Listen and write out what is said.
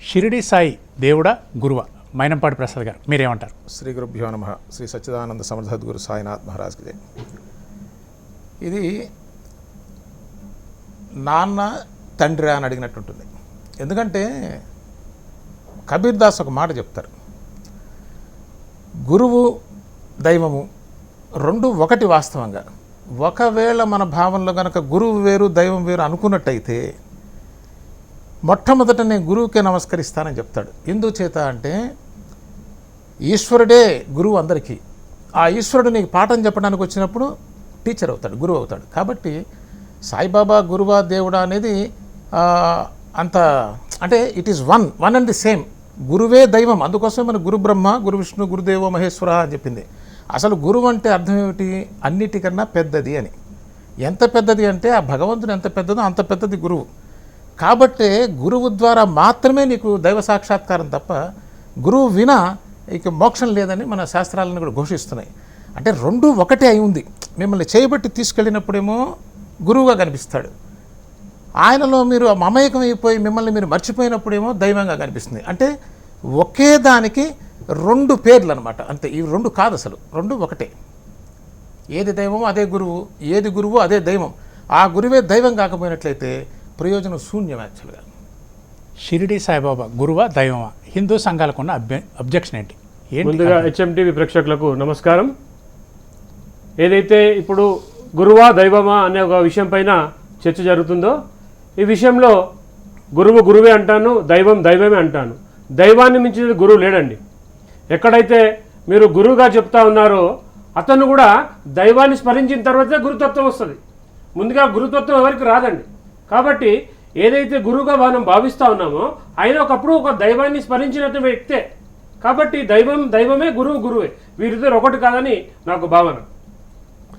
షిరిడి సాయి దేవుడా గురువ మైనంపాటి ప్రసాద్ గారు మీరేమంటారు? శ్రీ గురుభ్యో నమః. శ్రీ సచ్చిదానంద సమర్థద్గురు సాయినాథ్ మహారాజ్కి జై. ఇది నాన్న తండ్రి అని అడిగినట్టుంటుంది. ఎందుకంటే కబీర్ దాస్ ఒక మాట చెప్తారు, గురువు దైవము రెండు ఒకటి. వాస్తవంగా ఒకవేళ మన భావనలో కనుక గురువు వేరు దైవం వేరు అనుకున్నట్టయితే మొట్టమొదట నేను గురువుకే నమస్కరిస్తానని చెప్తాడు. ఎందుచేత అంటే ఈశ్వరుడే గురువు అందరికీ. ఆ ఈశ్వరుడు నీకు పాఠం చెప్పడానికి వచ్చినప్పుడు టీచర్ అవుతాడు, గురువు అవుతాడు. కాబట్టి సాయిబాబా గురువా దేవుడా అనేది అంత అంటే it is one and the same. గురువే దైవం. అందుకోసమే మన గురు బ్రహ్మ గురు విష్ణు గురుదేవో మహేశ్వర అని చెప్పింది. అసలు గురువు అంటే అర్థం ఏమిటి? అన్నిటికన్నా పెద్దది అని. ఎంత పెద్దది అంటే ఆ భగవంతుడు ఎంత పెద్దదో అంత పెద్దది గురువు. కాబట్టే గురువు ద్వారా మాత్రమే నీకు దైవ సాక్షాత్కారం తప్ప గురువు వినా ఇక మోక్షం లేదని మన శాస్త్రాలను కూడా ఘోషిస్తున్నాయి. అంటే రెండు ఒకటే అయి ఉంది. మిమ్మల్ని చేయబట్టి తీసుకెళ్ళినప్పుడేమో గురువుగా కనిపిస్తాడు, ఆయనలో మీరు మమేకం అయిపోయి మిమ్మల్ని మీరు మర్చిపోయినప్పుడేమో దైవంగా కనిపిస్తుంది. అంటే ఒకే దానికి రెండు పేర్లు అనమాట. అంతే. ఇవి రెండు కాదు, అసలు రెండు ఒకటే. ఏది దైవమో అదే గురువు, ఏది గురువు అదే దైవం. ఆ గురువే దైవం కాకపోయినట్లయితే ప్రయోజనం శూన్యం. యాక్చువల్గా షిరిడి సాయిబాబా గురువా దైవమా? హిందూ సంఘాలకు ఉన్న అబ్జెక్షన్ ఏంటి? ముందుగా హెచ్ఎంటీవీ ప్రేక్షకులకు నమస్కారం. ఏదైతే ఇప్పుడు గురువా దైవమా అనే ఒక విషయం పైన చర్చ జరుగుతుందో, ఈ విషయంలో గురువు గురువే అంటాను, దైవం దైవమే అంటాను. దైవాన్ని మించిన గురువు లేడండి. ఎక్కడైతే మీరు గురువుగా చెప్తా ఉన్నారో అతను కూడా దైవాన్ని స్మరించిన తర్వాతే గురుతత్వం వస్తుంది. ముందుగా గురుతత్వం ఎవరికి రాదండి. కాబట్టి ఏదైతే గురువుగా మనం భావిస్తూ ఉన్నామో ఆయన ఒకప్పుడు ఒక దైవాన్ని స్మరించినటువంటి వ్యక్తే. కాబట్టి దైవమే గురువు గురువే, వీరిద్దరు ఒకటి కాదని నాకు భావన.